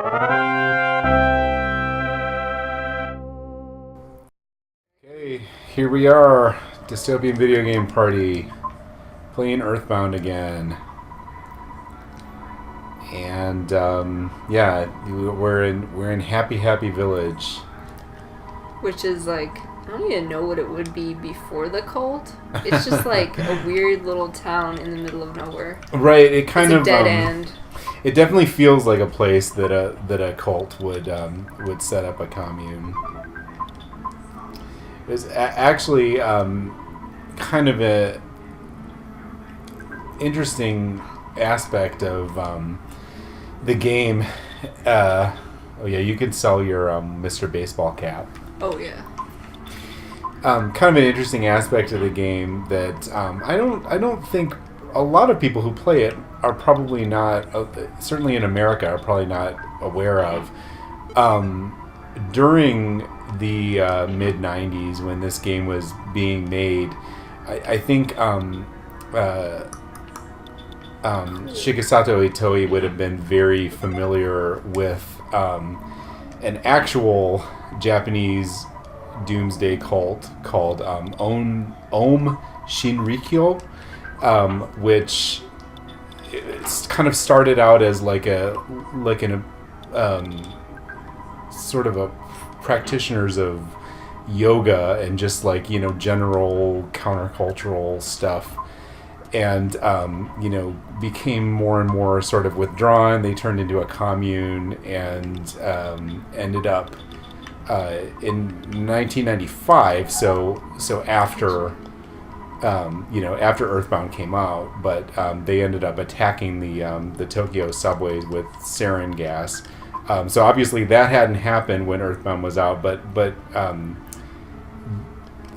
Okay, here we are, Dystopian Video Game Party, playing EarthBound again. And yeah, we're in Happy Village. Which is like, I don't even know what it would be before the cult. It's just like a weird little town in the middle of nowhere. Right, it kind it's of a dead end. It definitely feels like a place that a cult would set up a commune. It's actually kind of a interesting aspect of the game. Oh yeah, you can sell your Mr. Baseball cap. Oh yeah. Kind of an interesting aspect of the game that I don't think a lot of people who play it are probably not, certainly in America, are probably not aware of. During the mid '90s, when this game was being made, I think Shigesato Itoi would have been very familiar with an actual Japanese doomsday cult called Om Shinrikyo, which it's kind of started out as like an sort of a practitioners of yoga and just like, you know, general countercultural stuff, and became more and more sort of withdrawn. They turned into a commune and ended up in 1995. So after after EarthBound came out, but they ended up attacking the Tokyo subways with sarin gas. So obviously that hadn't happened when EarthBound was out, but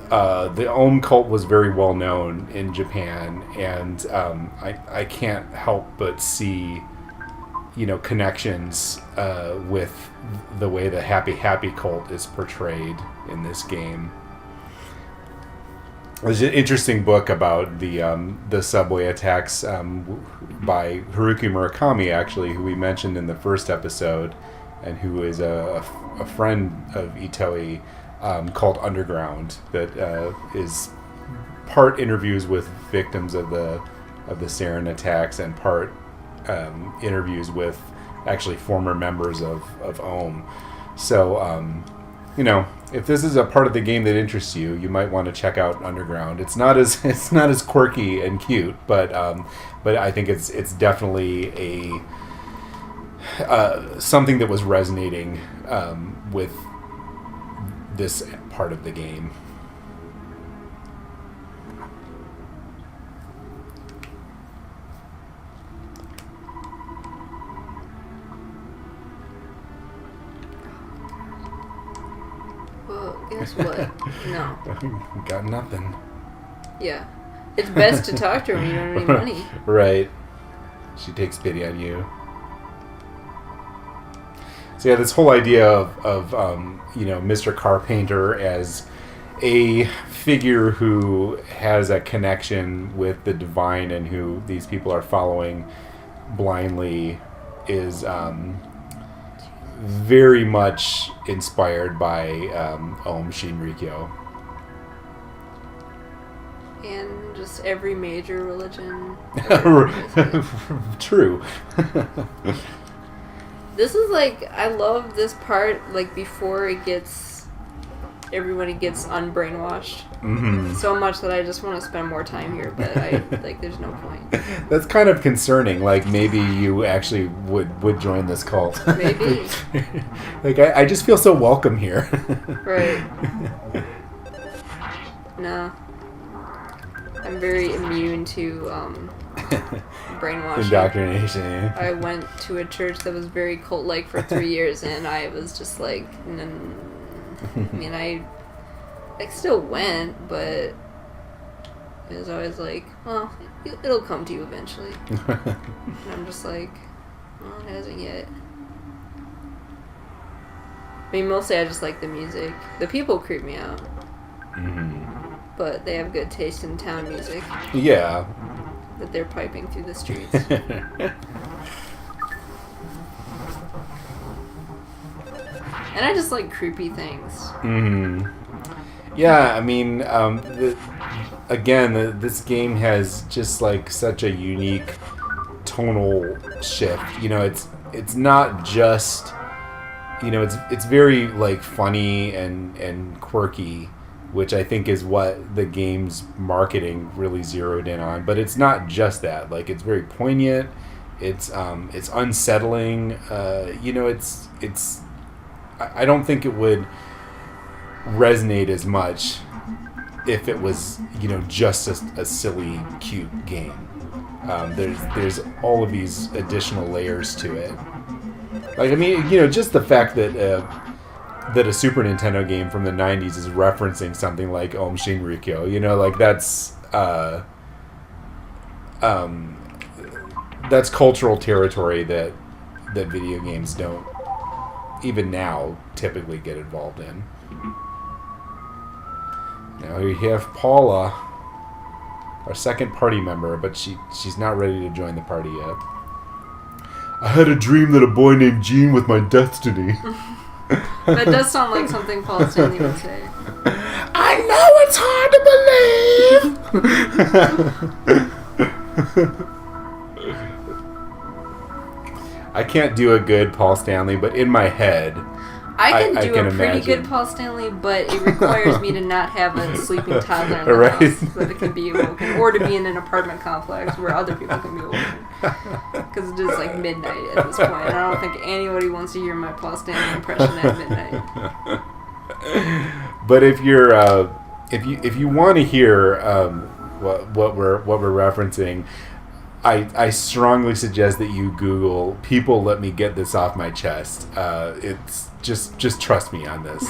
the Om cult was very well known in Japan, and I can't help but see, connections with the way the Happy cult is portrayed in this game. There's an interesting book about the subway attacks by Haruki Murakami, actually, who we mentioned in the first episode, and who is a friend of Itoi, called Underground, that is part interviews with victims of the sarin attacks and part interviews with actually former members of Om. So if this is a part of the game that interests you, you might want to check out Underground. It's not as quirky and cute, but I think it's definitely something that was resonating with this part of the game. Well, guess what? No. Got nothing. Yeah. It's best to talk to her when you don't have any money. Right. She takes pity on you. So yeah, this whole idea of Mr. Carpainter as a figure who has a connection with the divine and who these people are following blindly is very much inspired by Om Shinrikyo. And just every major religion. True. This is like, I love this part, like before everybody gets unbrainwashed. Mm-hmm. So much that I just want to spend more time here, but there's no point. That's kind of concerning. Like, maybe you actually would join this cult. Maybe. Like, I just feel so welcome here. Right. No. I'm very immune to brainwashing. Indoctrination. I went to a church that was very cult-like for 3 years, and I was just like, I still went, but it was always like, well, it'll come to you eventually. And I'm just like, well, it hasn't yet. I mean, mostly I just like the music. The people creep me out. Mm-hmm. But they have good taste in town music. Yeah. That they're piping through the streets. And I just like creepy things. Mm-hmm. Yeah, I mean, this game has just like such a unique tonal shift. You know, it's not just, you know, it's very like funny and quirky, which I think is what the game's marketing really zeroed in on. But it's not just that. Like, it's very poignant. It's unsettling. You know, it's. I don't think it would resonate as much if it was, you know, just a silly, cute game. There's all of these additional layers to it. Like, I mean, you know, just the fact that a Super Nintendo game from the 90s is referencing something like Om Shinrikyo, you know, like that's cultural territory that video games don't, even now, typically get involved in. Now we have Paula, our second party member, but she's not ready to join the party yet. I had a dream that a boy named Gene was my destiny. That does sound like something Paul Stanley would say. I know it's hard to believe! I can't do a good Paul Stanley, but in my head, I can do a pretty imagine. good Paul Stanley, but it requires me to not have a sleeping toddler in the Right. house so that it can be awoken, or to be in an apartment complex where other people can be awoken. Because it's just like midnight at this point, and I don't think anybody wants to hear my Paul Stanley impression at midnight. But if you're if you want to hear what we're referencing, I strongly suggest that you Google "People Let Me Get This Off My Chest." It's just trust me on this.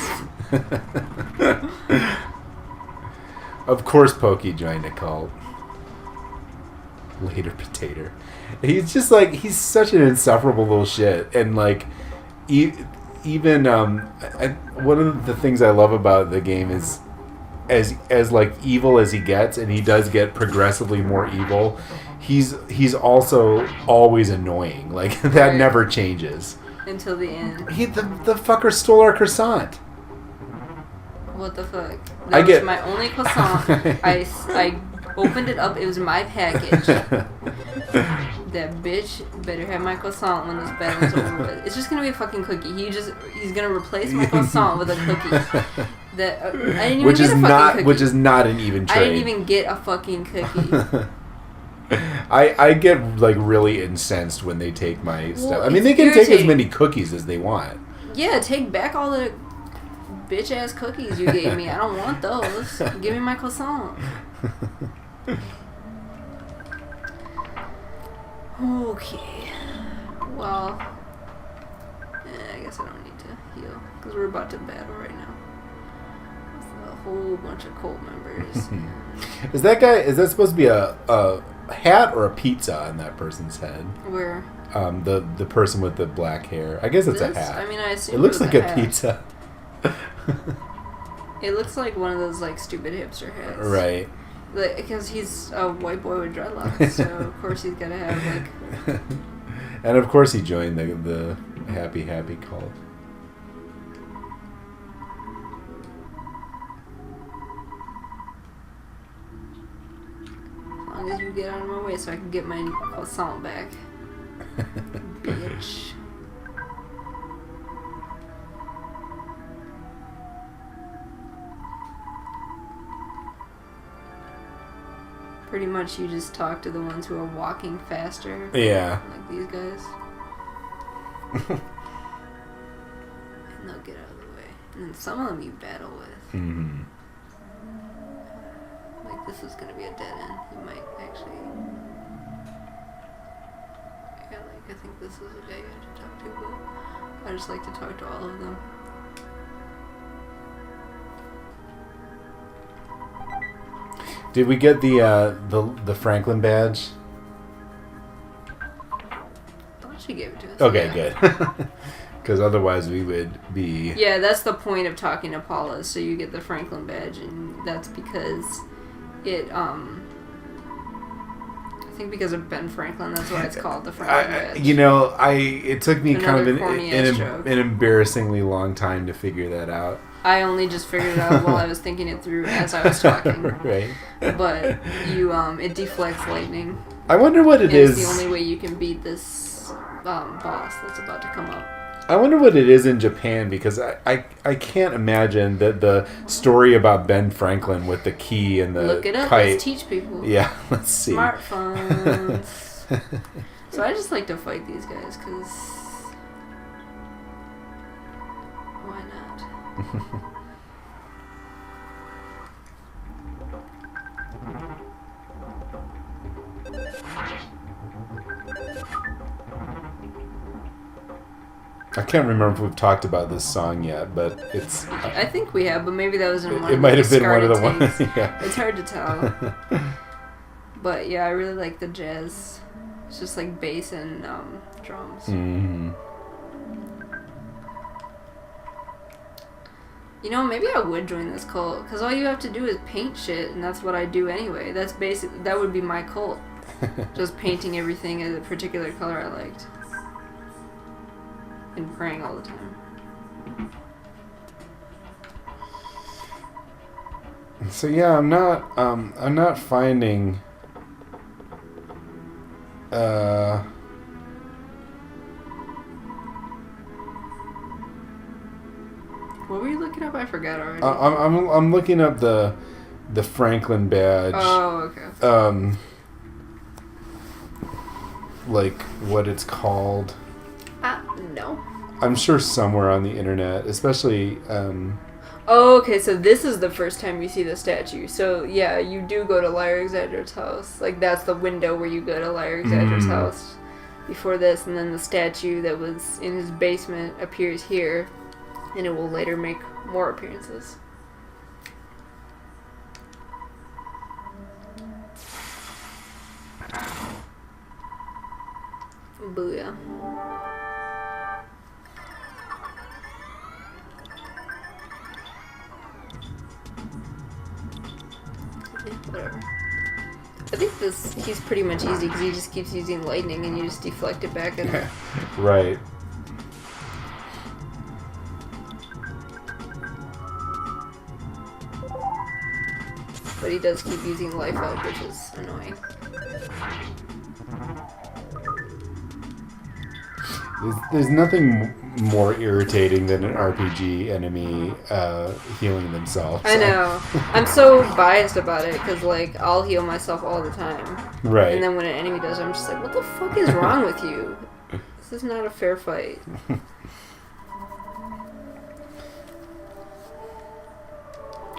Of course, Pokey joined a cult. Later, Potato. He's just like, he's such an insufferable little shit, and like even one of the things I love about the game is as like evil as he gets, and he does get progressively more evil. He's also always annoying. Like, that never changes. Until the end. The fucker stole our croissant. What the fuck? That was my only croissant. I opened it up. It was my package. That bitch better have my croissant when this battle's over with. It's just gonna be a fucking cookie. He's gonna replace my croissant with a cookie. That I didn't even get a fucking cookie. Which is not an even trade. I didn't even get a fucking cookie. I get like really incensed when they take my stuff. I mean, they can take as many cookies as they want. Yeah, take back all the bitch ass cookies you gave me. I don't want those. Give me my croissant. Okay. Well, I guess I don't need to heal because we're about to battle right now with a whole bunch of cult members. Is that supposed to be a hat or a pizza on that person's head? Where? The person with the black hair. I guess it's a hat. I mean, I assume it looks like a pizza. It looks like one of those like stupid hipster hats. Right. Because he's a white boy with dreadlocks, so of course he's gotta have like. And of course he joined the happy cult. As long as you get out of my way so I can get my croissant back. Bitch. Pretty much you just talk to the ones who are walking faster. Yeah. Like these guys. And they'll get out of the way. And then some of them you battle with. Mm-hmm. Like, this is going to be a dead end. You might actually... Yeah, like, I think this is a guy you have to talk to, but I just like to talk to all of them. Did we get the Franklin badge? I thought she gave it to us. Okay, good. Because otherwise we would be... Yeah, that's the point of talking to Paula, so you get the Franklin badge, and that's because it, I think because of Ben Franklin, that's why it's called the Franklin badge. It took me kind of an embarrassingly long time to figure that out. I only just figured it out while I was thinking it through as I was talking. Right. But it deflects lightning. I wonder what it is. It's the only way you can beat this boss that's about to come up. I wonder what it is in Japan, because I can't imagine that the story about Ben Franklin with the key and the Look it up. kite. Let's teach people. Yeah, let's see. Smartphones. So I just like to fight these guys because why not? I can't remember if we've talked about this song yet, but it's... I think we have, but maybe that was in one It might have been one of the ones. Yeah. It's hard to tell. But yeah, I really like the jazz. It's just like bass and drums. Mm-hmm. Maybe I would join this cult, because all you have to do is paint shit, and that's what I do anyway. That would be my cult. Just painting everything as a particular color I liked. And praying all the time. So yeah, I'm not finding what were you looking up? I forgot already. I'm looking up the Franklin badge. Oh, okay. Like what it's called. No. I'm sure somewhere on the internet, especially. Oh, okay. So this is the first time you see the statue. So yeah, you do go to Liar Exaggerate's house. Like that's the window where you go to Liar Exaggerate's house. Before this, and then the statue that was in his basement appears here, and it will later make more appearances. Booyah. Whatever. I think he's pretty much easy because he just keeps using lightning and you just deflect it back at him. Right. But he does keep using life out, which is annoying. There's nothing more irritating than an RPG enemy healing themselves. I know. I'm so biased about it because, like, I'll heal myself all the time. Right. And then when an enemy does, I'm just like, what the fuck is wrong with you? This is not a fair fight.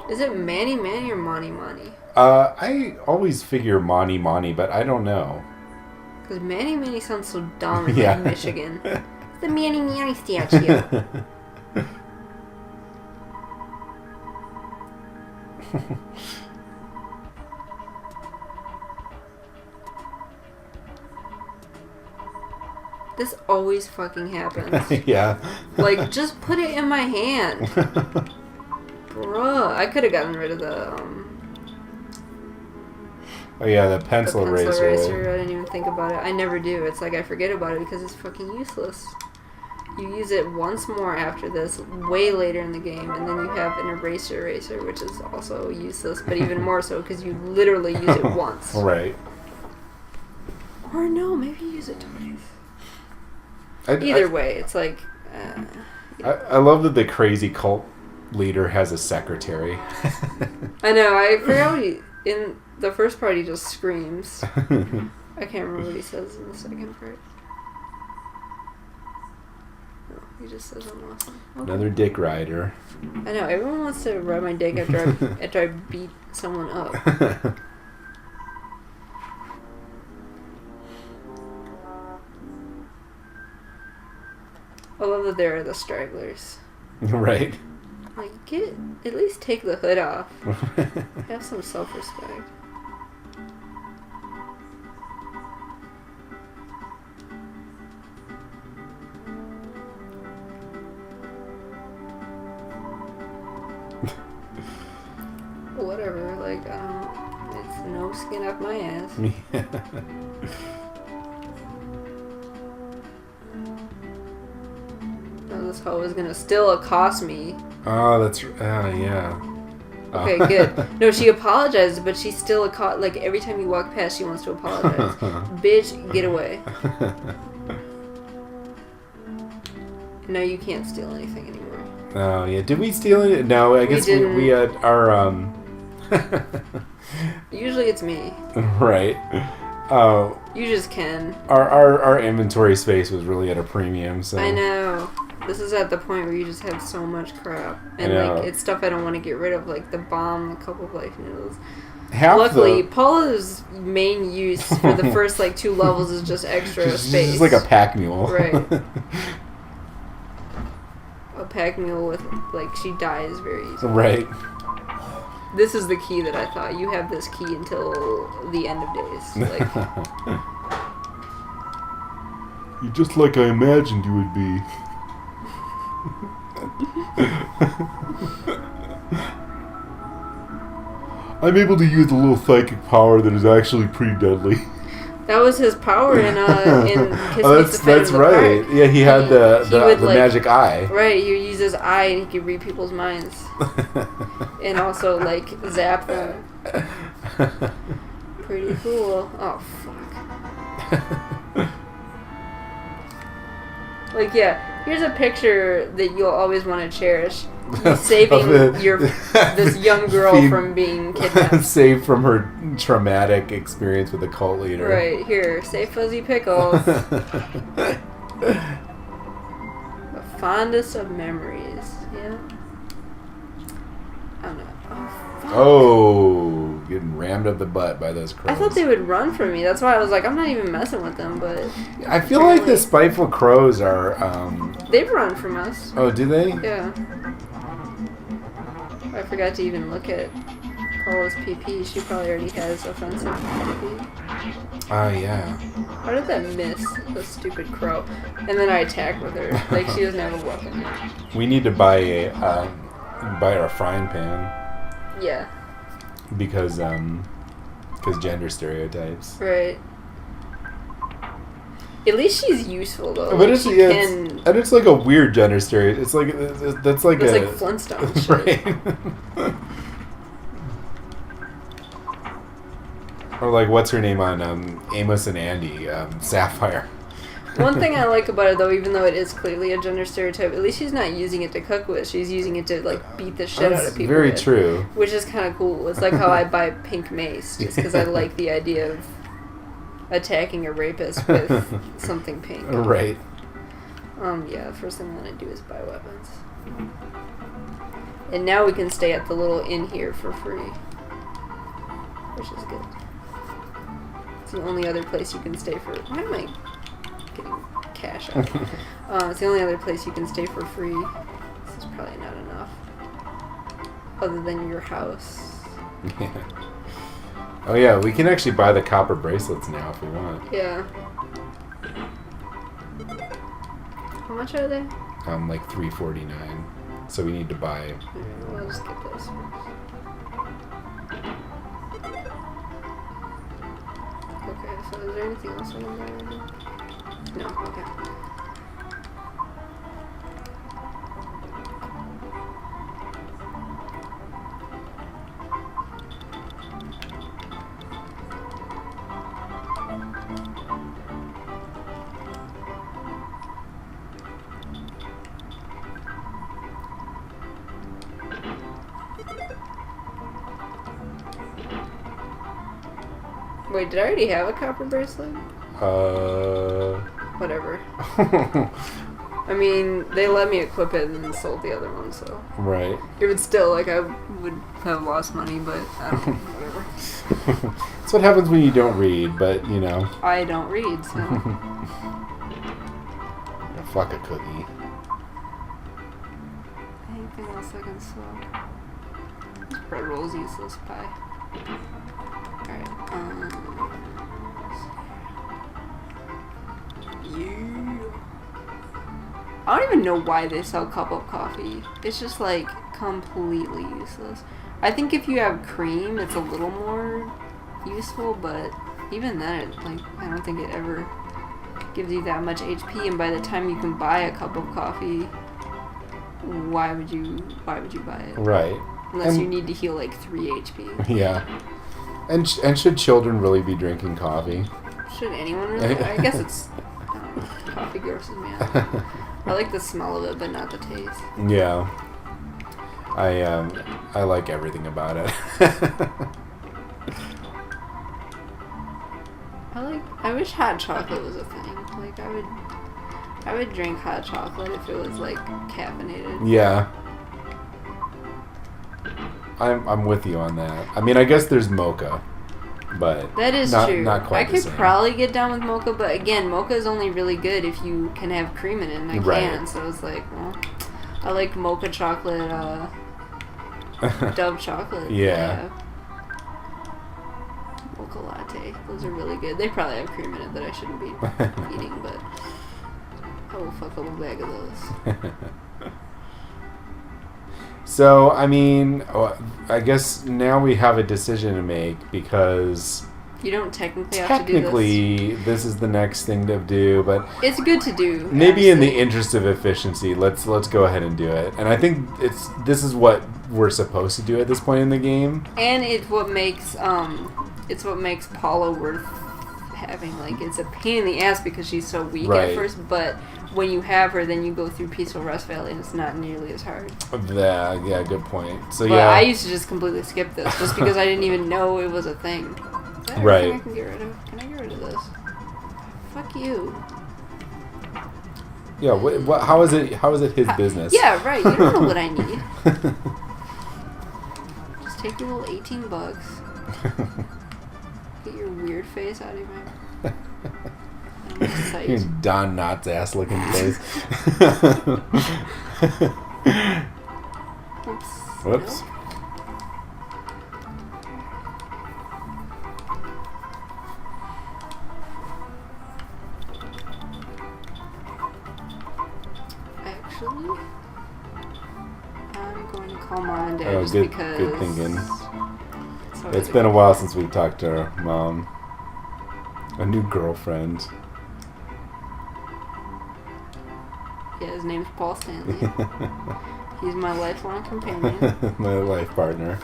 Is it Manny Manny or Monty Monty? I always figure Monty Monty, but I don't know. Because Manny Manny sounds so dumb in like Michigan. The Manny Manny statue. This always fucking happens. Yeah. Like, just put it in my hand. Bruh. I could have gotten rid of the, Oh yeah, the pencil eraser. I didn't even think about it. I never do. It's like I forget about it because it's fucking useless. You use it once more after this, way later in the game, and then you have an eraser, which is also useless, but even more so because you literally use it once. Right. Or no, maybe you use it twice. Either way, it's like... I love that the crazy cult leader has a secretary. I know, I forgot what in the first part he just screams. I can't remember what he says in the second part. No, he just says I'm awesome. Okay. Another dick rider. I know, everyone wants to ride my dick after I beat someone up. I love that there are the stragglers. Right. Like, at least take the hood off. Have some self-respect. Whatever, like, it's no no skin off my ass. Oh, this hoe is gonna still accost me. Oh, that's yeah. Okay, good. No, she apologized, but she still like every time you walk past, she wants to apologize. Bitch, get away. No, you can't steal anything anymore. Oh yeah, did we steal it? No, I guess we had our Usually it's me. Right. Oh. You just can. Our inventory space was really at a premium, so. I know. This is at the point where you just have so much crap, and like it's stuff I don't want to get rid of, like the bomb, a couple of life noodles. Luckily, Paula's main use for the first like 2 levels is just extra space. She's like a pack mule. Right. A pack mule with like she dies very easily. Right. This is the key that I thought. You have this key until the end of days. Like. You're just like I imagined you would be. I'm able to use a little psychic power that is actually pretty deadly. That was his power in Kiss Oh, that's right. Park. Yeah, he had the like, magic eye. Right, he used his eye and he could read people's minds. And also, like, zap them. Pretty cool. Oh, fuck. Like, yeah, here's a picture that you'll always want to cherish. He's saving this young girl from being kidnapped. Saved from her traumatic experience with the cult leader. Right, here, save Fuzzy Pickles. The fondest of memories, yeah? I don't know. Oh, fuck. Oh, getting rammed up the butt by those crows. I thought they would run from me. That's why I was like, I'm not even messing with them, but... I feel like the spiteful crows are... They've run from us. Oh, do they? Yeah. I forgot to even look at Paula's PP. She probably already has offensive PP. Oh, yeah. How did that miss? The stupid crow. And then I attacked with her. Like, she doesn't have a weapon yet. We need to buy our frying pan. Yeah. Because gender stereotypes. Right. At least she's useful though. But like, it's like a weird gender stereotype. It's like that's like it's like Flintstone shit. Right. Or like what's her name on Amos and Andy, Sapphire. One thing I like about it though, even though it is clearly a gender stereotype, at least she's not using it to cook with. She's using it to like beat the shit out of people. Very true. Which is kind of cool. It's like how I buy pink mace, just because I like the idea of attacking a rapist with something pink. Right. Yeah, the first thing I want to do is buy weapons. And now we can stay at the little inn here for free. Which is good. It's the only other place you can stay for... Why am I getting cash out? It's the only other place you can stay for free. This is probably not enough. Other than your house. Yeah. Oh yeah, we can actually buy the copper bracelets now if we want. Yeah. How much are they? Like $3.49. So we need to buy. Alright, well, I'll just get those first. Okay, so is there anything else I can buy right now? No, okay. Wait, did I already have a copper bracelet? Whatever. I mean, they let me equip it and then sold the other one, so. Right. It would still, like, I would have lost money, but I don't know, whatever. That's what happens when you don't read, but, you know. I don't read, so. Fuck a cookie. Anything else I can sell? This bread roll's useless. Pie. Alright, yeah. I don't even know why they sell cup of coffee. It's just like completely useless. I think if you have cream, it's a little more useful, but even then, I don't think it ever gives you that much HP. And by the time you can buy a cup of coffee, why would you buy it? Right. Unless you need to heal 3 HP. Yeah. And should children really be drinking coffee? Should anyone really? I guess it's coffee grosses me out. I like the smell of it, but not the taste. Yeah. I like everything about it. I wish hot chocolate was a thing. I would drink hot chocolate if it was caffeinated. Yeah. I'm with you on that. I mean, I guess there's mocha, but that is true. Not quite I could probably get down with mocha, but again, mocha is only really good if you can have cream in it, and I can. So it's I like mocha chocolate, Dove chocolate. Yeah. Mocha latte. Those are really good. They probably have cream in it that I shouldn't be eating, but I will fuck up a bag of those. So, I mean, I guess now we have a decision to make because you don't technically have to do this. This is the next thing to do, but it's good to do. Maybe in the interest of efficiency, let's go ahead and do it. And I think this is what we're supposed to do at this point in the game. And it's what makes Paula worth having. It's a pain in the ass because she's so weak at first, but when you have her, then you go through Peaceful Rest Valley, and it's not nearly as hard. Yeah, good point. So I used to just completely skip this just because I didn't even know it was a thing. Right. I can get rid of. Can I get rid of this? Fuck you. Yeah. What? How is it his business? Yeah. Right. You don't know what I need. Just take your little $18. Get your weird face out of your mouth. Your Don Knotts ass looking face. Whoops. Nope. Actually, I'm going to call Mom and Dad because... Good thinking. It's been a while since we've talked to our mom. A new girlfriend. Yeah, his name's Paul Stanley. He's my lifelong companion. My life partner.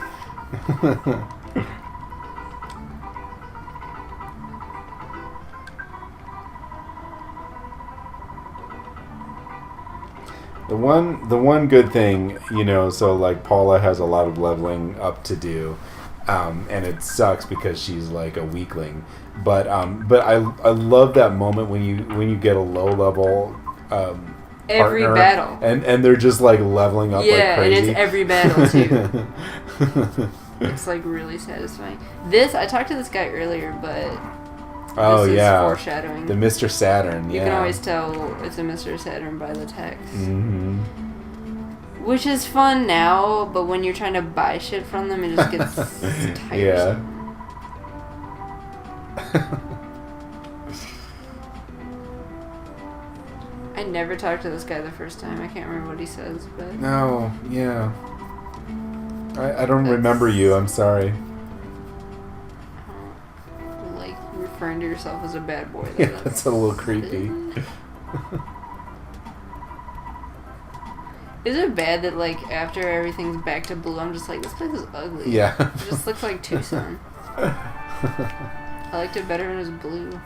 The one good thing, so Paula has a lot of leveling up to do, and it sucks because she's a weakling. But I love that moment when you get a low level every partner, battle, and they're just leveling up like crazy. And it's every battle too. It's really satisfying. I talked to this guy earlier, but this is foreshadowing. The Mr. Saturn. You can always tell it's a Mr. Saturn by the text. Mm-hmm. Which is fun now, but when you're trying to buy shit from them, it just gets tiresome. Yeah. I never talked to this guy the first time. I can't remember what he says, but... No, yeah. I don't remember you. I'm sorry. Referring to yourself as a bad boy. Yeah, that's a little creepy. Is it bad that after everything's back to blue, I'm just this place is ugly? Yeah. It just looks like Tucson. I liked it better when it was blue.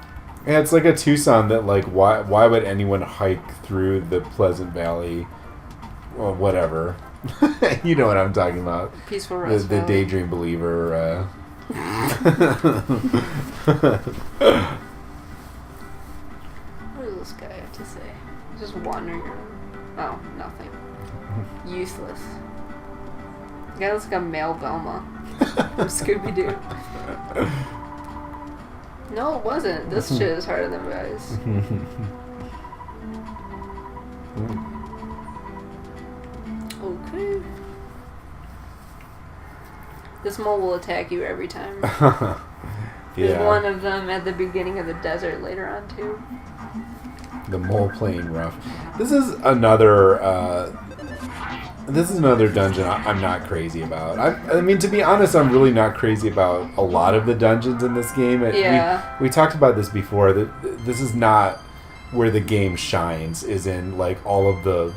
Yeah, it's a Tucson that why would anyone hike through the Pleasant Valley? Well, whatever. You know what I'm talking about. Peaceful Rest The Valley. Daydream Believer. What does this guy have to say? He's just wandering around. Oh, nothing. Useless. The guy looks like a male Velma from Scooby-Doo. No, it wasn't. This shit is harder than guys. Okay. This mole will attack you every time. There's one of them at the beginning of the desert later on, too. The mole playing rough. This is another This is another dungeon I'm not crazy about. I mean, to be honest, I'm really not crazy about a lot of the dungeons in this game. We talked about this before, that this is not where the game shines, is in, like, all of the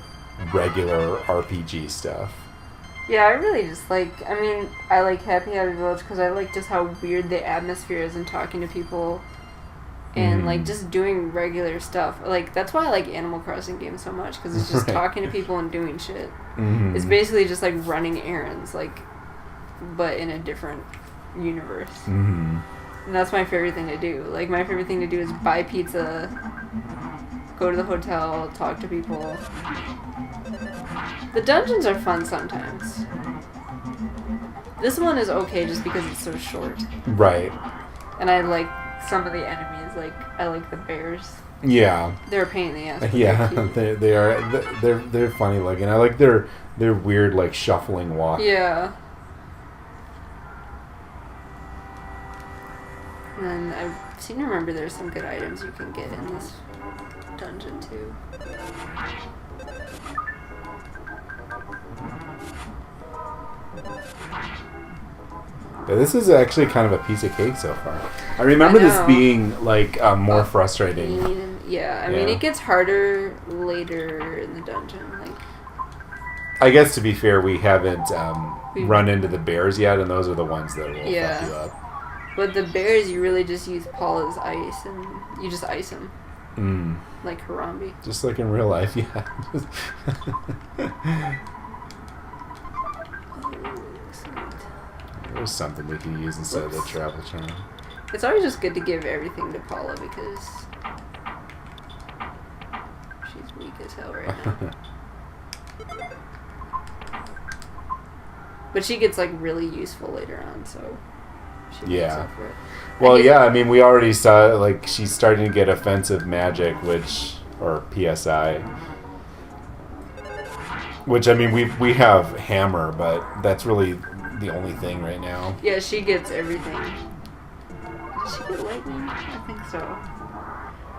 regular RPG stuff. Yeah, I really just like, I mean, I like Happy Village because I like just how weird the atmosphere is and talking to people. And, like, just doing regular stuff. Like, that's why I like Animal Crossing games so much, because it's just talking to people and doing shit. Mm-hmm. It's basically just, like, running errands, like, but in a different universe. Mm-hmm. And that's my favorite thing to do. Like, my favorite thing to do is buy pizza, go to the hotel, talk to people. The dungeons are fun sometimes. This one is okay just because it's so short. Right. And I like some of the enemies. Like, I like the bears. Yeah. They're a pain in the ass. Yeah, they are. They're funny looking. I like their weird, like, shuffling walk. Yeah. And then I seem to remember there's some good items you can get in this dungeon too. Yeah, this is actually kind of a piece of cake so far. I remember this being, like, more frustrating. Yeah, I mean, it gets harder later in the dungeon. Like, I guess, to be fair, we haven't run into the bears yet, and those are the ones that will fuck you up. But the bears, you really just use Paul as ice, and you just ice them. Mm. Like Harambe. Just like in real life, yeah. There's something we can use instead of the travel charm. It's always just good to give everything to Paula because she's weak as hell right now. But she gets, like, really useful later on, so she makes up for it. Well, yeah, I mean, we already saw, like, she's starting to get offensive magic, or PSI. Which, I mean, we have hammer, but that's really the only thing right now. Yeah, she gets everything. Does she get lightning? I think so.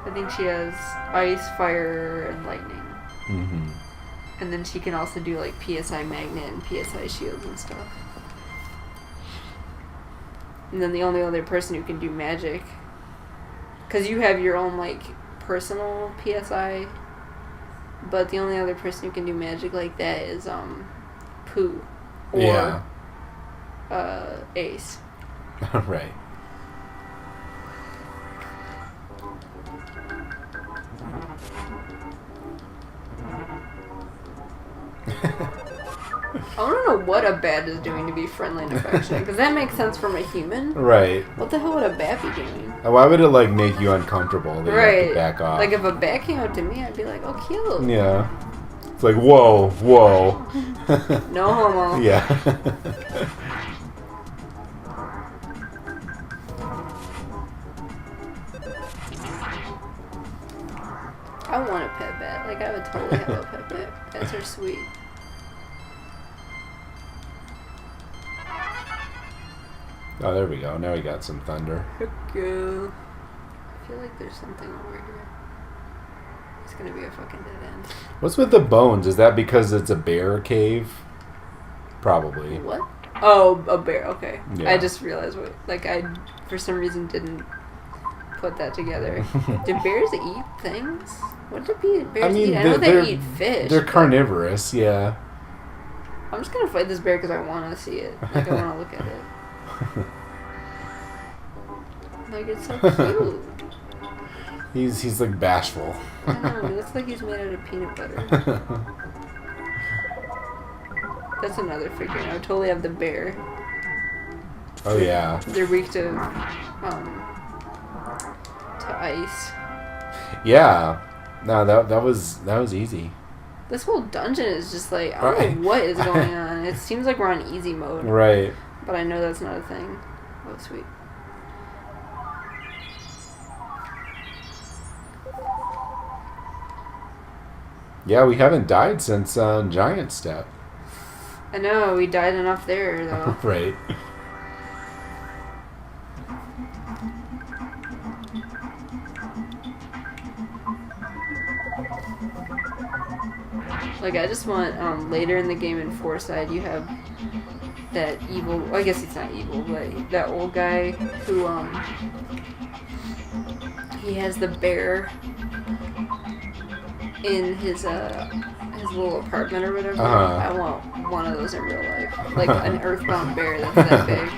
I think she has ice, fire, and lightning. Mm-hmm. And then she can also do, like, PSI magnet and PSI shields and stuff. And then the only other person who can do magic, because you have your own, like, personal PSI, but the only other person who can do magic like that is Pooh or Ace. Right. I want to know what a bat is doing to be friendly and affectionate, because that makes sense from a human. Right. What the hell would a bat be doing? Why would it, like, make you uncomfortable? That you have to back off. Like, if a bat came up to me, I'd be like, oh, cute. Yeah. It's like, whoa. No homo. Yeah. I want a pet bat. Like, I would totally have a pet bat. Bats are sweet. Oh, there we go. Now we got some thunder. Okay. I feel like there's something over here. It's gonna be a fucking dead end. What's with the bones? Is that because it's a bear cave? Probably. What? Oh, a bear. Okay. Yeah. I just realized what. Like, I, for some reason, didn't put that together. Do bears eat things? What do bears eat? I know they eat fish. They're carnivorous, yeah. I'm just gonna fight this bear because I want to see it. Like, I want to look at it. Like, it's so cute. He's like bashful. I know, it looks like he's made out of peanut butter. That's another figure. I would totally have the bear. Oh yeah. They're weak to ice. Yeah. No, that was easy. This whole dungeon is just like, I don't know what is going on. It seems like we're on easy mode. Right. But I know that's not a thing. Oh, sweet. Yeah, we haven't died since Giant Step. I know, we died enough there, though. Right. Like, I just want, later in the game in Foresight, you have that evil, well, I guess he's not evil, but that old guy who, he has the bear in his little apartment or whatever. I want one of those in real life. Like, an EarthBound bear that's that big.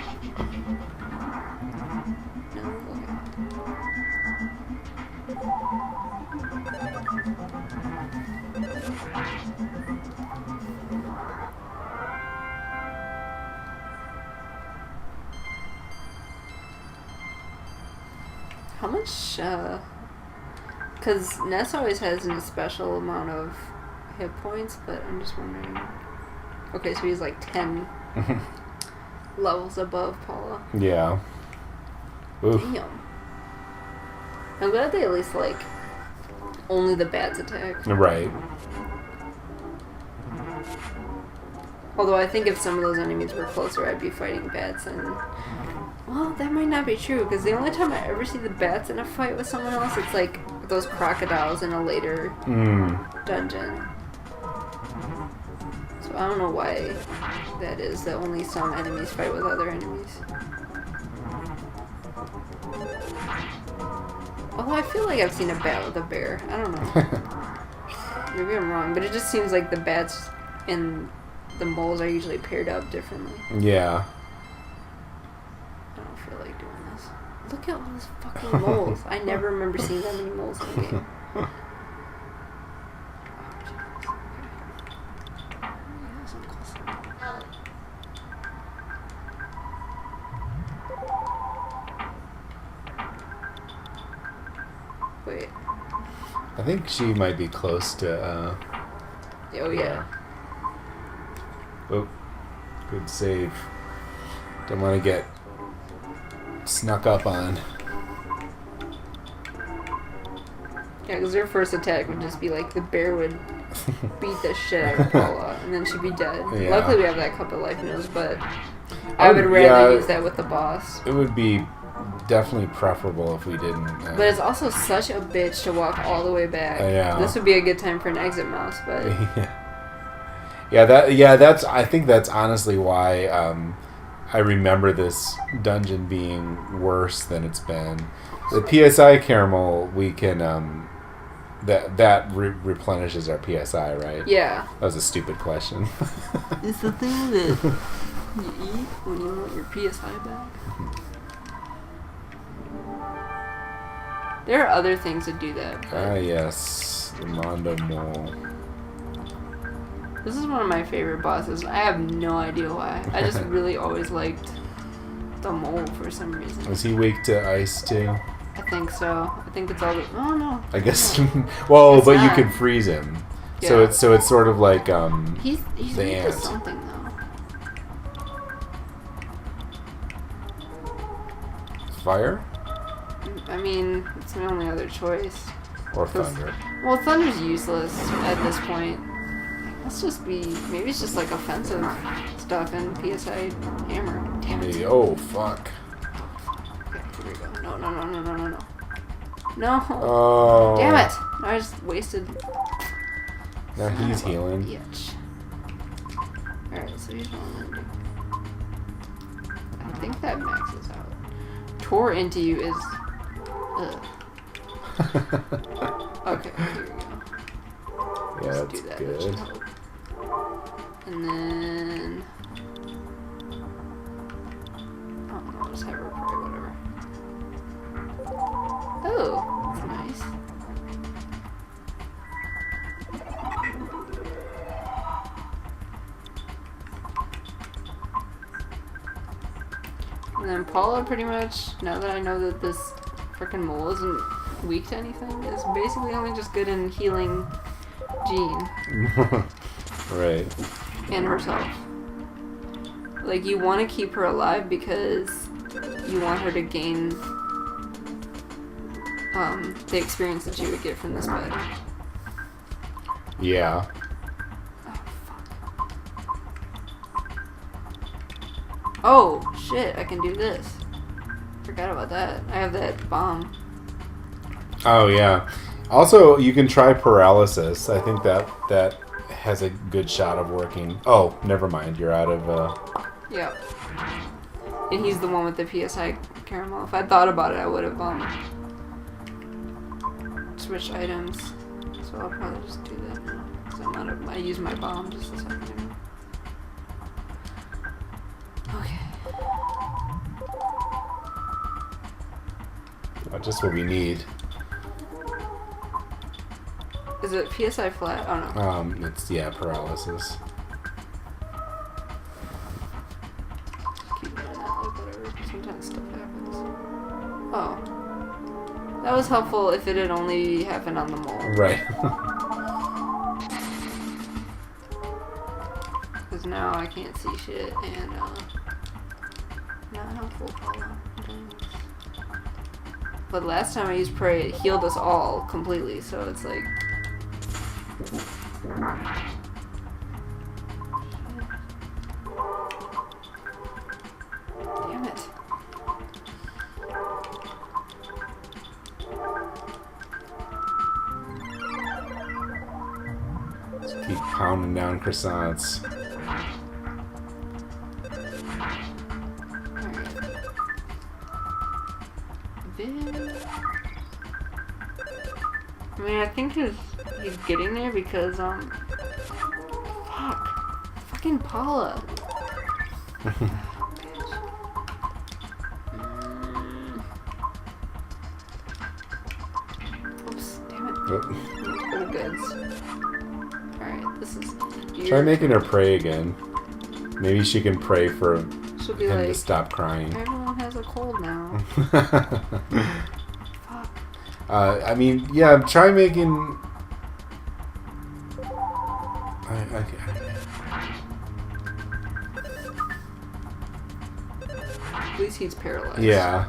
How much, because Ness always has a special amount of hit points, but I'm just wondering. Okay, so he's like 10 levels above Paula. Yeah. Oof. Damn. I'm glad they at least, like, only the bats attack. Right. Although I think if some of those enemies were closer, I'd be fighting bats and... Well, that might not be true, because the only time I ever see the bats in a fight with someone else, it's like those crocodiles in a later dungeon. So I don't know why that is, that only some enemies fight with other enemies. Although I feel like I've seen a bat with a bear. I don't know. Maybe I'm wrong, but it just seems like the bats and the moles are usually paired up differently. Yeah. I don't feel like doing this. Look at all those fucking moles. I never remember seeing that many moles in the game. Wait. I think she might be close to, Oh, yeah. Oh, good save. Don't want to get snuck up on. Yeah, because her first attack would just be like the bear would beat the shit out of Paula, and then she'd be dead. Yeah. Luckily, we have that cup of life nose, but I would rather use that with the boss. It would be definitely preferable if we didn't. But it's also such a bitch to walk all the way back. Yeah. This would be a good time for an exit mouse, but that's. I think that's honestly why I remember this dungeon being worse than it's been. The PSI caramel, we can that replenishes our PSI, right? yeah. That was a stupid question. It's the thing that you eat when you want your PSI back. There are other things that do that. But Yes, the Mondo Mole. this is one of my favorite bosses. I have no idea why. I just really always liked the mole for some reason. Was he weak to ice too? I think so. I think it's all the... Oh, no. I guess. Well, It's but you not. can freeze him. Yeah. So it's sort of like He's the weak to ant. something, though. Fire I mean, it's my only other choice. or 'Cause- thunder. Well, thunder's useless at this point. Let's just be... Maybe it's just, like, offensive stuff in PSI hammer. Damn it. Maybe. Oh fuck. Okay, here we go. No. No. Oh. Damn it. No, I just wasted... Now he's Son of a healing. bitch. Alright, so here's what I'm gonna do. I think that maxes out. Tore into you is... Ugh. Okay, here we go. Yeah, Let's that's do that. That good. should help. And then... Oh, no, I'll just have her pray, whatever. Oh, that's nice. And then Paula pretty much, now that I know that this frickin' mole isn't weak to anything, is basically only just good in healing Jean Right. and herself. Like, you want to keep her alive because you want her to gain the experience that you would get from this battle. Yeah. Oh, shit, I can do this. Forgot about that. I have that bomb. Oh yeah. Also, you can try paralysis. I think that has a good shot of working. Oh, never mind. You're out of... Yeah. And he's the one with the PSI caramel. If I thought about it, I would have switched items. So I'll probably just do that now. Because I used my bomb just a second ago. Okay. Just what we need. Is it PSI flat? Oh no. It's paralysis. Keep doing that, like whatever. Sometimes stuff happens. Oh. That was helpful if it had only happened on the mole. Right. Because now I can't see shit and not helpful. But last time I used Prey, it healed us all completely, so it's like... Damn it. Just keep pounding down croissants. I mean, I think he's getting there because, fucking Paula. Oops, damn it. Oh. For the goods. Alright, this is... Try making her pray again. Maybe she can pray for She'll be him like, to stop crying. everyone has a cold now. I mean, yeah, try making... At least he's paralyzed. Yeah.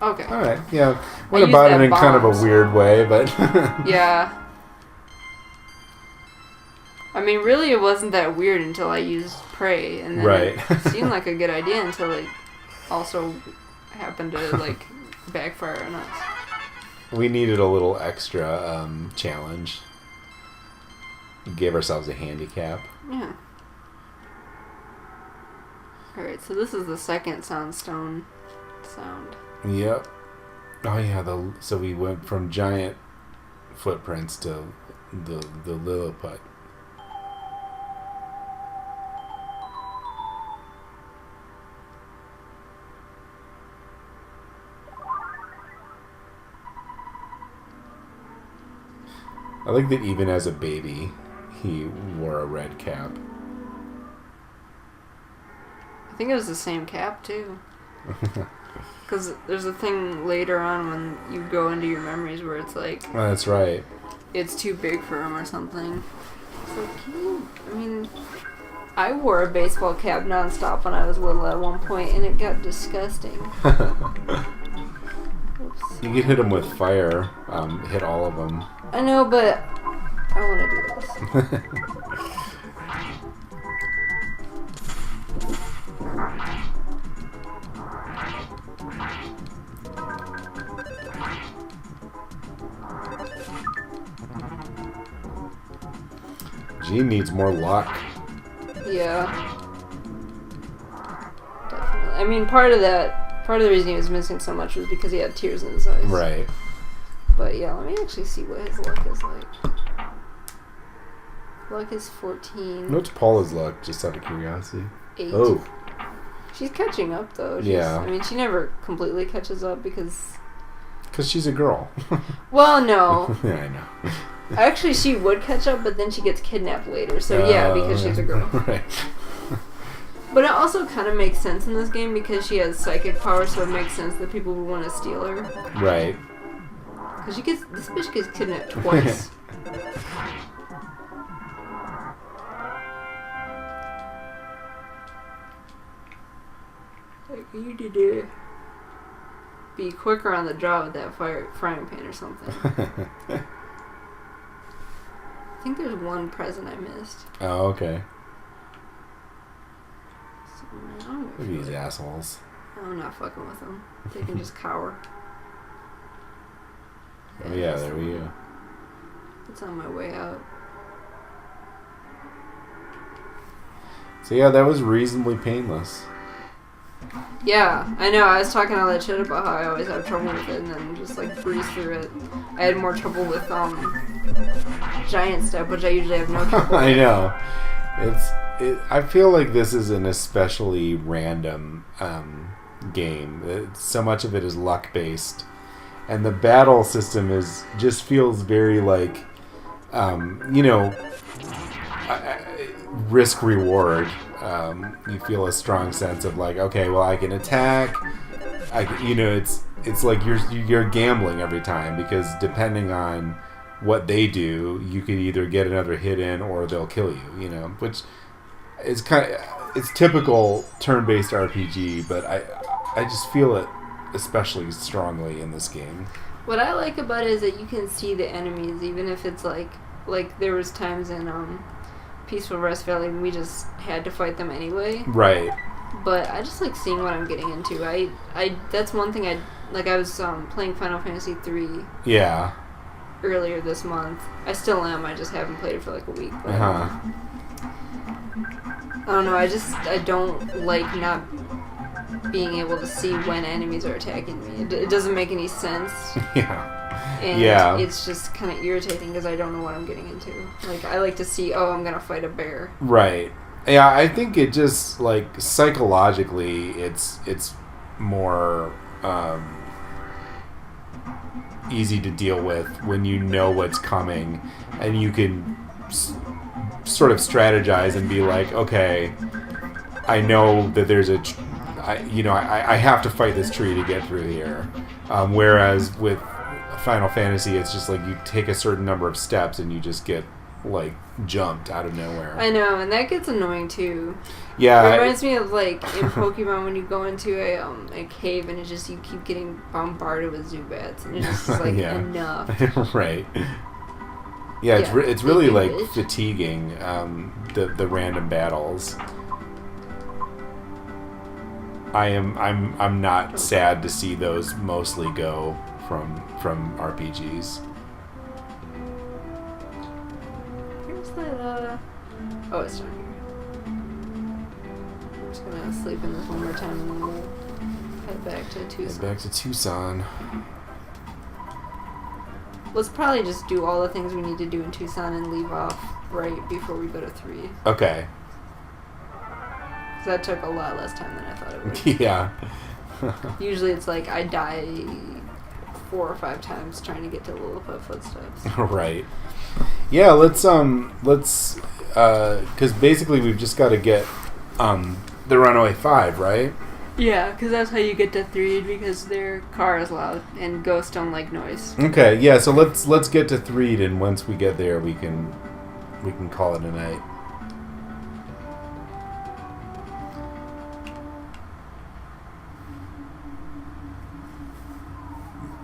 Okay. Alright, yeah. Went about it in kind of a weird way, but... Yeah. I mean, really, it wasn't that weird until I used Prey, and then it seemed like a good idea until it also happened to, like, backfire on us. We needed a little extra challenge. Give ourselves a handicap. Yeah. Alright, so this is the second soundstone sound. Yep. Oh yeah, so we went from giant footprints to the Lilliput. I like that even as a baby, he wore a red cap. I think it was the same cap, too. Because there's a thing later on when you go into your memories where it's like... Oh, that's right. It's too big for him or something. So, I mean... I wore a baseball cap nonstop when I was little at one point, and it got disgusting. Oops. You can hit him with fire. Hit all of them. I know, but I want to do this. Gene needs more luck. Yeah. Definitely. I mean, part of the reason he was missing so much was because he had tears in his eyes. Right. But yeah, let me actually see what his luck is like. Luck is 14. What's Paula's luck, just out of curiosity? 8. Oh. She's catching up, though. Yeah. I mean, she never completely catches up because... Because she's a girl. Well, no. Yeah, I know. Actually, she would catch up, but then she gets kidnapped later. So yeah, because she's a girl. Right. But it also kind of makes sense in this game because she has psychic power, so it makes sense that people would want to steal her. Right. Because this bitch gets kidnapped twice. Like, you need to be quicker on the draw with that frying pan or something. I think there's one present I missed. Oh, okay. So, Look at these assholes. I'm not fucking with them. They can just cower. Yeah, there we go. It's on my way out. So yeah, that was reasonably painless. Yeah, I know. I was talking all that shit about how I always have trouble with it, and then just like breeze through it. I had more trouble with giant step, which I usually have no trouble with. I know. I feel like this is an especially random game. So much of it is luck based, and the battle system just feels very like, risk reward. You feel a strong sense of like, okay, well, I can attack. It's like you're gambling every time, because depending on what they do, you could either get another hit in or they'll kill you. Which is it's typical turn-based RPG, but I just feel it especially strongly in this game. What I like about it is that you can see the enemies, even if it's like there was times in Peaceful Rest Valley we just had to fight them anyway. Right. But I just like seeing what I'm getting into. I that's one thing I was playing Final Fantasy 3. Yeah. Earlier this month. I still am. I just haven't played it for like a week. But, I don't know. I don't like not being able to see when enemies are attacking me. It doesn't make any sense. Yeah. And it's just kind of irritating because I don't know what I'm getting into. Like, I like to see, I'm going to fight a bear. Right. Yeah, I think it just, like, psychologically, it's more easy to deal with when you know what's coming, and you can sort of strategize and be like, okay, I know that there's I have to fight this tree to get through here. Whereas with Final Fantasy, it's just like you take a certain number of steps and you just get like jumped out of nowhere. I know, and that gets annoying too. Yeah, it reminds me of like in Pokemon when you go into a cave and it's just you keep getting bombarded with Zubats, and it's just like enough. Right. Yeah, it's really like fatiguing, the random battles. I'm not sad to see those mostly go from RPGs. Where's that? Oh, it's down here. I'm just gonna sleep in this one more time and then we'll head back to Tucson. Head back to Tucson. Let's probably just do all the things we need to do in Tucson and leave off right before we go to 3. Okay. Because that took a lot less time than I thought it would. Yeah. Usually it's like I die 4 or 5 times trying to get to Lilliput Footsteps. Right. Yeah, let's because basically we've just got to get the Runaway 5, right? Yeah, because that's how you get to 3, because their car is loud and ghosts don't like noise. Okay, yeah, so let's get to 3, and once we get there we can call it a night.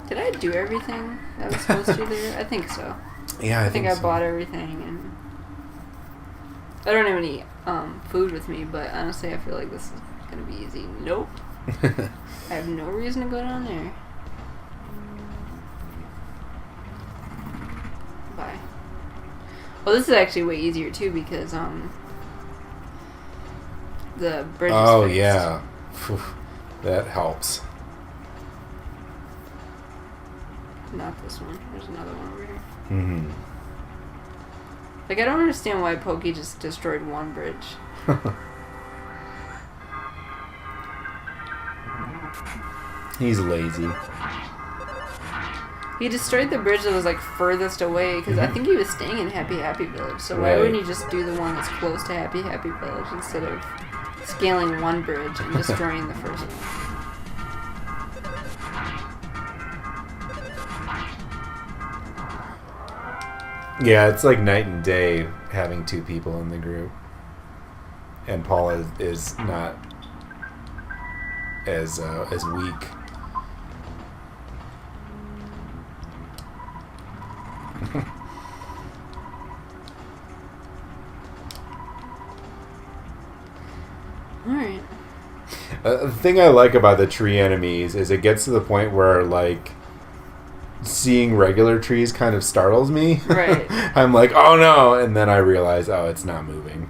Did I do everything I was supposed to there? I think so. Yeah, I think I so. bought everything, and I don't have any food with me, but honestly I feel like this is gonna be easy. Nope. I have no reason to go down there. Bye. Well, this is actually way easier too, because the bridge is fixed. Yeah. That helps. Not this one. There's another one over here. Mm-hmm. Like, I don't understand why Pokey just destroyed one bridge. He's lazy. He destroyed the bridge that was, like, furthest away, because I think he was staying in Happy Happy Village. So why wouldn't he just do the one that's close to Happy Happy Village instead of scaling one bridge and destroying the first one? Yeah, it's like night and day having 2 people in the group. And Paula is not as weak. Alright. The thing I like about the tree enemies is it gets to the point where, like, seeing regular trees kind of startles me. Right. I'm like, oh no! And then I realize, oh, it's not moving.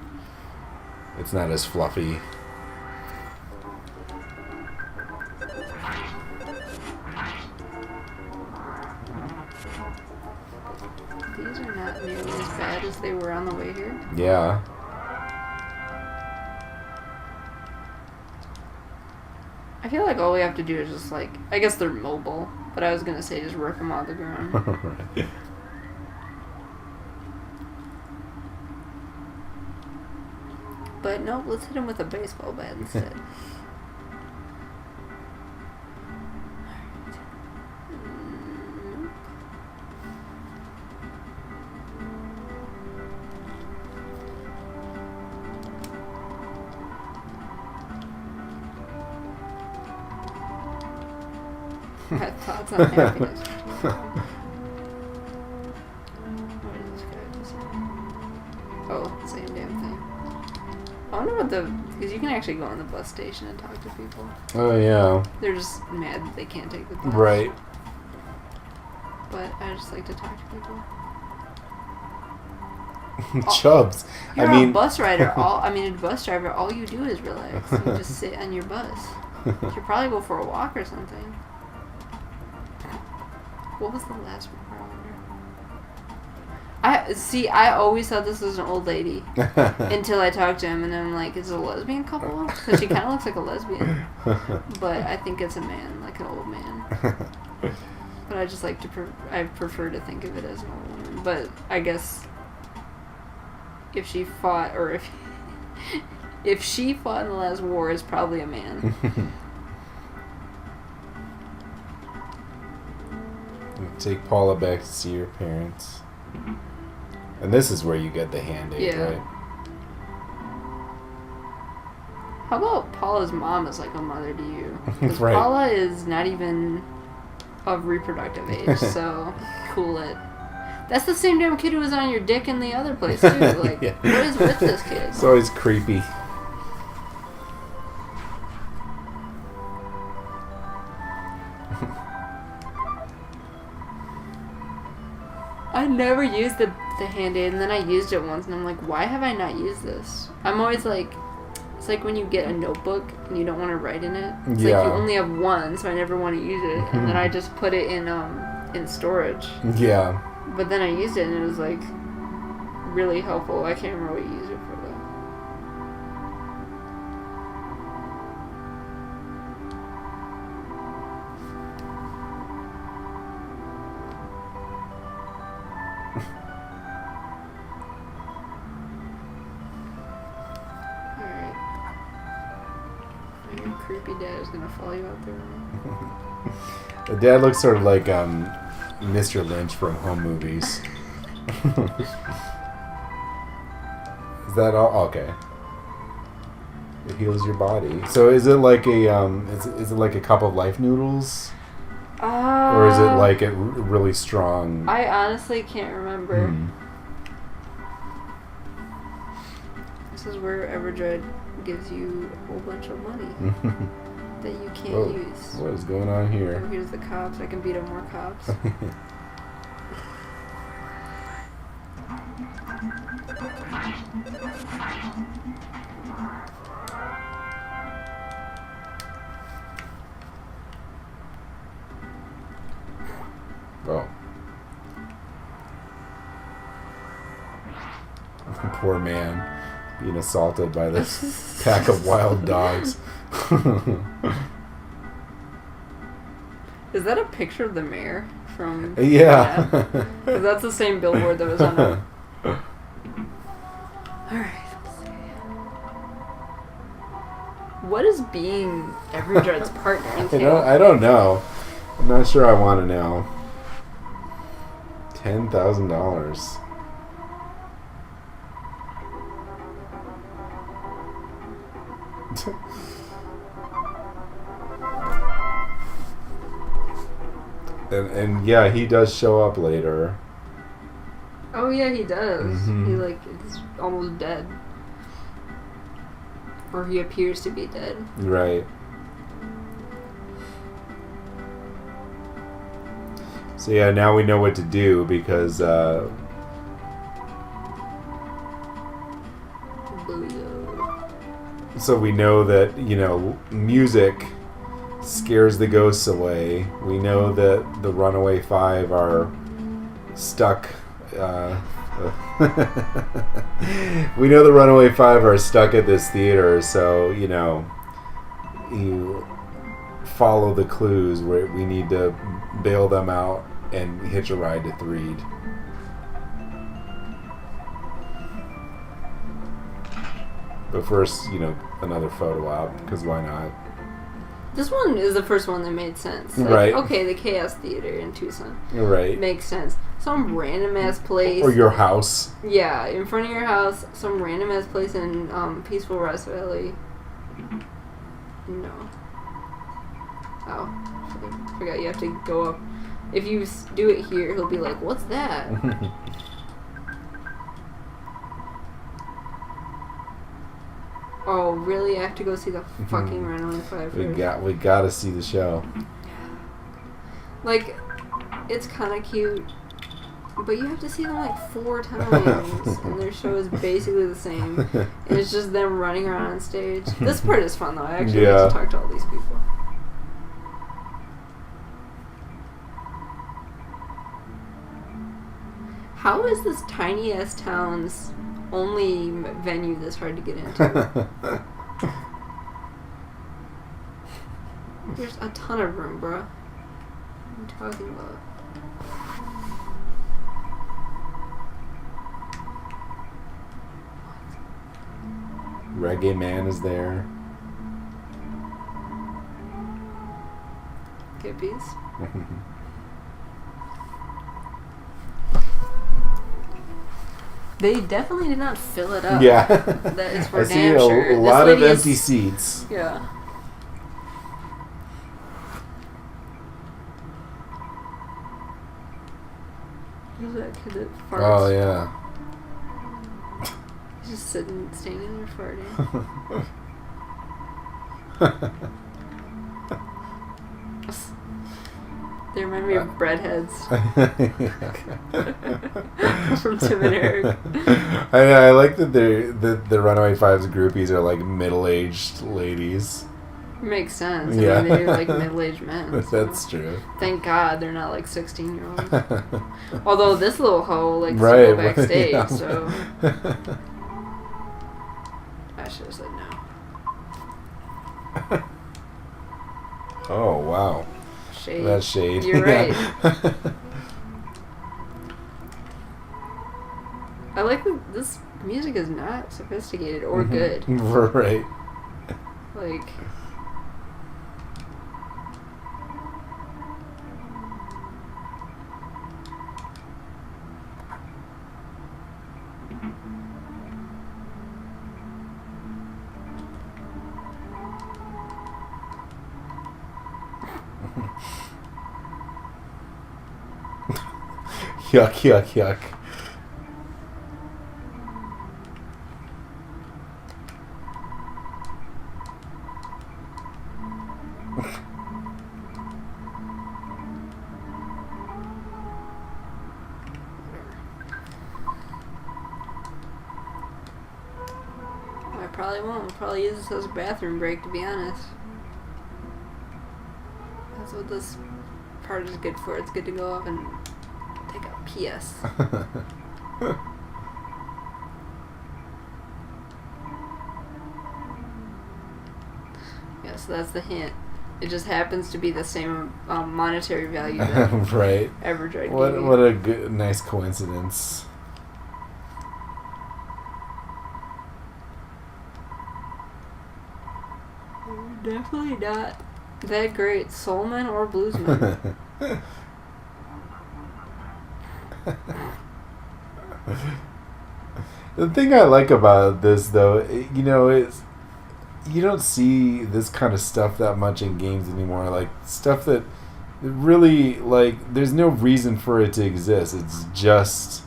It's not as fluffy. These are not nearly as bad as they were on the way here. Yeah. I feel like all we have to do is just, like, I guess they're mobile, but I was gonna say just rip them off the ground. Right. But no, let's hit him with a baseball bat instead. Had thoughts on happiness. What is this guy just saying? Oh, same damn thing. I wonder what because you can actually go on the bus station and talk to people. Oh, yeah. They're just mad that they can't take the bus. Right. But I just like to talk to people. Chubs. You're I mean, a bus rider. A bus driver. All you do is relax. You just sit on your bus. You should probably go for a walk or something. What was the last one? I always thought this was an old lady until I talked to him, and then I'm like, is it a lesbian couple? Because she kind of looks like a lesbian, but I think it's a man, like an old man. But I just like to I prefer to think of it as an old woman. But I guess if she fought, or if she fought in the last war, it's probably a man. Take Paula back to see your parents. And this is where you get the hand-aid, right? How about Paula's mom is like a mother to you? Because Right. Paula is not even of reproductive age, so cool it. That's the same damn kid who was on your dick in the other place, too. Like, Yeah. What is with this kid? It's always creepy. I never used the hand-aid, and then I used it once, and I'm like, why have I not used this? I'm always like, it's like when you get a notebook and you don't want to write in it. It's like you only have one, so I never want to use it, and then I just put it in storage. Yeah. But then I used it, and it was like really helpful. I can't remember what you used it for though. Creepy dad is gonna follow you out the room. The dad looks sort of like Mr. Lynch from Home Movies. Is that all? Okay. It heals your body. So is it like a is it like a cup of life noodles? Or is it like a really strong? I honestly can't remember. This is where Everdread gives you a whole bunch of money that you can't use. What is going on here? Oh, here's the cops. I can beat up more cops. Oh. Poor man being assaulted by this pack of wild dogs. Is that a picture of the mayor from... Yeah. Because that's the same billboard that was on it. Alright, let's see. What is being Everdread's partner entail? I don't know. I'm not sure I want to know. $10,000. And yeah, he does show up later. Oh yeah, he does. Mm-hmm. He is almost dead. Or he appears to be dead. Right. So yeah, now we know what to do because so we know that, you know, music scares the ghosts away. We know that the Runaway Five are stuck. We know the Runaway Five are stuck at this theater, so, you know, you follow the clues where we need to bail them out and hitch a ride to Threed. But first, you know, another photo op, because why not? This one is the first one that made sense. Like, right. Okay, the Chaos Theater in Tucson. Right. Makes sense. Some random ass place. Or your house. Yeah, in front of your house. Some random ass place in Peaceful Rest Valley. No. Oh. Forgot you have to go up. If you do it here, he'll be like, what's that? Oh, really? I have to go see the fucking Runaway Five first. We gotta see the show. Like, it's kind of cute, but you have to see them like 4 times, and their show is basically the same. And it's just them running around on stage. This part is fun though. I actually get to talk to all these people. How is this tiny ass town's only venue this hard to get into? There's a ton of room, bro. What are you talking about? Reggae Man is there. Hippies. They definitely did not fill it up. Yeah. That is for I damn see sure. a lot of empty seats. Yeah. Who's that kid that farts? Oh, yeah. He's just standing there farting. They remind me of breadheads from Tim and Eric. I like that the Runaway Five's groupies are like middle-aged ladies. Makes sense. Yeah. I mean, they're like middle-aged men. So. That's true. Thank God they're not like 16-year-olds. Although this little hoe likes to right, go backstage, yeah. so I should have said no. Oh, wow. Shade. That's shade. You're right. I like that this music is not sophisticated or good. Right. Like, Yuck, yuck, yuck. I probably won't. I'll probably use this as a bathroom break, to be honest. That's what this part is good for. It's good to go up and take a PS. Yeah, so that's the hint. It just happens to be the same monetary value that right. Everdrive What gave you. a good, nice coincidence. Definitely not that great soulman or bluesman. The thing I like about this, though, you know, is you don't see this kind of stuff that much in games anymore. Like, stuff that really, like, there's no reason for it to exist. It's just,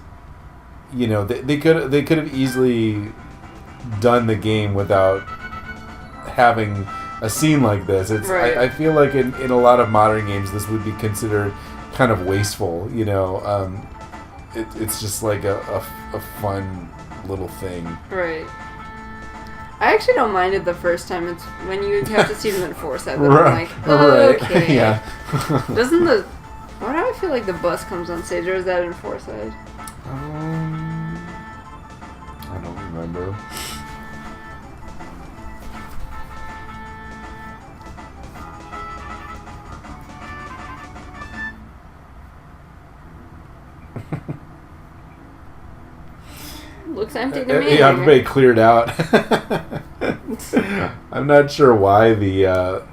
you know, they could have easily done the game without having a scene like this. It's right. I feel like in a lot of modern games this would be considered kind of wasteful, you know. It's just like a fun little thing. Right. I actually don't mind it the first time. It's when you have to see them in Foresight. But I'm like, okay. Yeah. Doesn't the... Why do I feel like the bus comes on stage, or is that in Foresight? I don't remember. Looks empty to me. Yeah, everybody cleared out. I'm not sure why the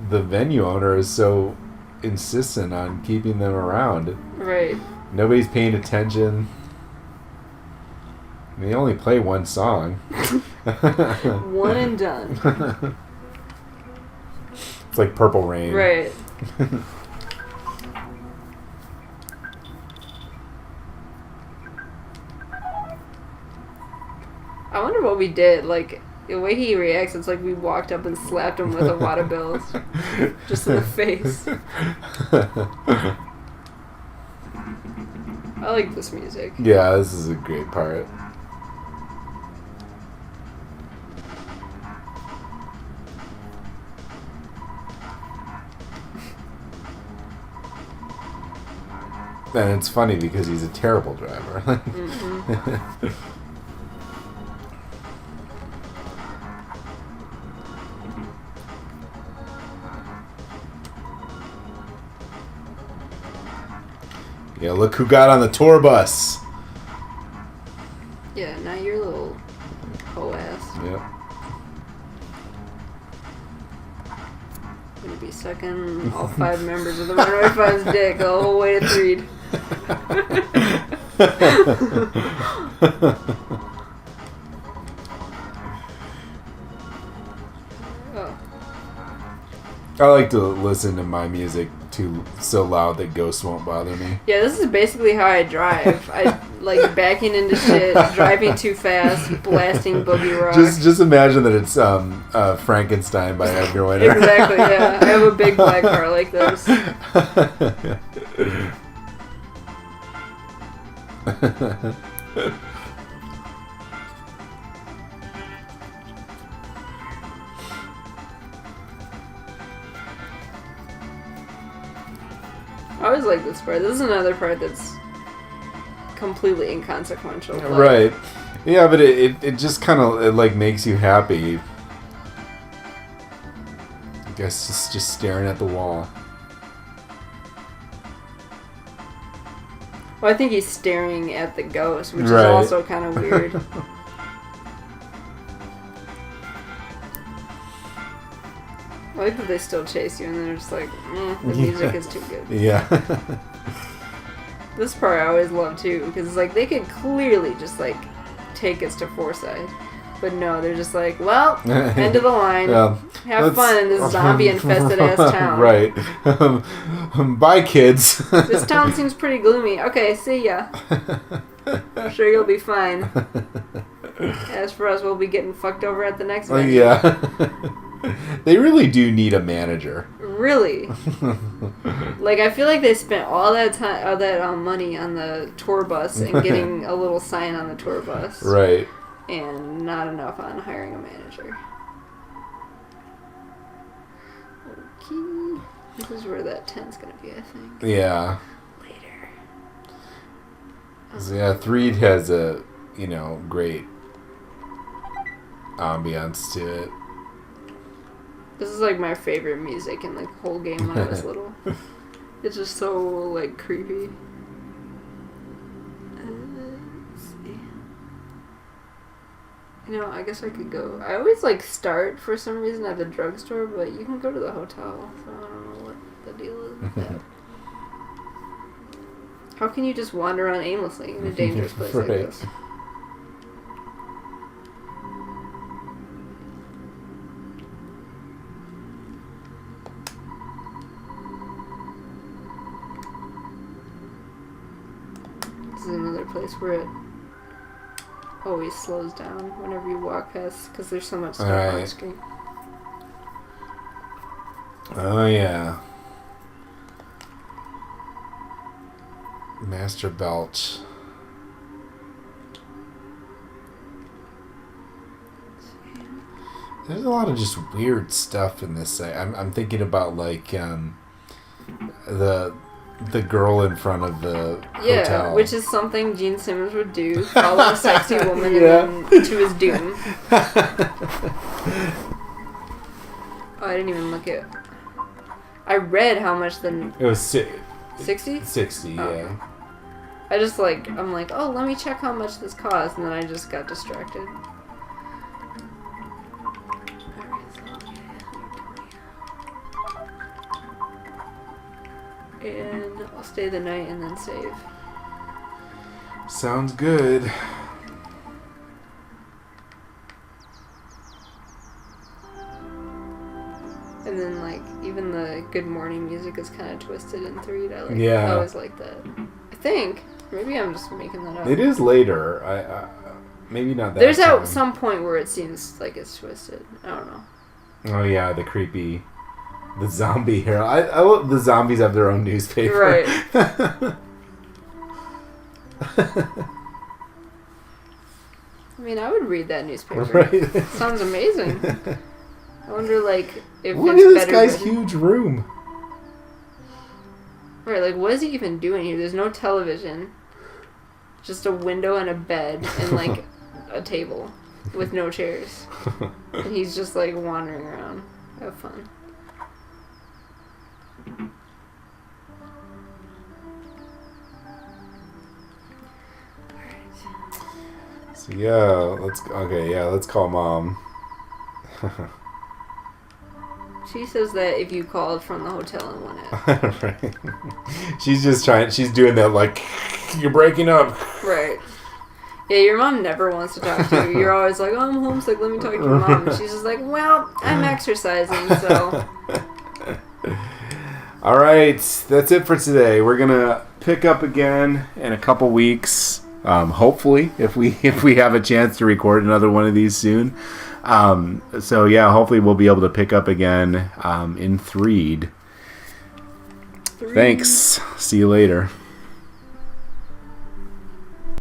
venue owner is so insistent on keeping them around. Right. Nobody's paying attention. They only play one song. One and done. It's like Purple Rain. Right. I wonder what we did. Like, the way he reacts, it's like we walked up and slapped him with a wad of bills. Just in the face. I like this music. Yeah, this is a great part. And it's funny because he's a terrible driver. Mm-hmm. Yeah, look who got on the tour bus. Yeah, now your little hoe ass. Yep. Gonna be sucking all 5 members of the Runaway Five's dick the whole way to Threed. Oh. I like to listen to my music so loud that ghosts won't bother me. Yeah, this is basically how I drive. I like backing into shit, driving too fast, blasting boogie rock. Just imagine that it's Frankenstein by Edgar Winter. Exactly, yeah. I have a big black car like this. I always like this part. This is another part that's completely inconsequential. Right. Yeah, but it just kind of like makes you happy. I guess just staring at the wall. Well, I think he's staring at the ghost, which is also kind of weird. I like that they still chase you and they're just like, the music is too good. Yeah. This part I always love too, because it's like they could clearly just like take us to Foresight. But no, they're just like, well, end of the line. Have fun in this zombie-infested ass town. Right. Bye, kids. This town seems pretty gloomy. Okay, see ya. I'm sure you'll be fine. As for us, we'll be getting fucked over at the next venue. Yeah. They really do need a manager. Really? Like, I feel like they spent all that time, all that money on the tour bus and getting a little sign on the tour bus. Right. And not enough on hiring a manager. Okay. This is where that tent's gonna be, I think. Yeah. Later. So yeah, Threed has a, great ambiance to it. This is like my favorite music in the whole game when I was little. It's just so like creepy. Let's see. I guess I could go. I always like start for some reason at the drugstore, but you can go to the hotel. So I don't know what the deal is with that. How can you just wander around aimlessly in a dangerous place like this? This is another place where it always slows down whenever you walk past because there's so much stuff on screen. Oh, yeah. Master Belch. There's a lot of just weird stuff in this. I'm thinking about like the girl in front of the hotel. Which is something Gene Simmons would do. Follow a sexy woman and then to his doom. Oh, I didn't even look at. I read how much the. It was 60? 60, oh, yeah. Okay. I just I'm like, oh, let me check how much this cost, and then I just got distracted. And I'll stay the night and then save. Sounds good. And then, even the good morning music is kind of twisted and 3'd. I always like that. I think. Maybe I'm just making that up. It is later. I maybe not that. There's at some point where it seems like it's twisted. I don't know. Oh, yeah, the creepy... The zombie hero. I love the zombies have their own newspaper. Right. I mean, I would read that newspaper. Right. Sounds amazing. I wonder, if look it's at this better guy's written. huge room. Right, what is he even doing here? There's no television. Just a window and a bed and, a table with no chairs. And he's just, wandering around. Have fun. So let's call Mom. She says that if you called from the hotel and won it. Right. She's doing that you're breaking up. Right. Yeah, your mom never wants to talk to you. You're always like, oh, I'm homesick, let me talk to your mom. And she's just like, well, I'm exercising, so... All right, that's it for today. We're gonna pick up again in a couple weeks. Hopefully, if we have a chance to record another one of these soon. Hopefully we'll be able to pick up again in Threed. Thanks. See you later.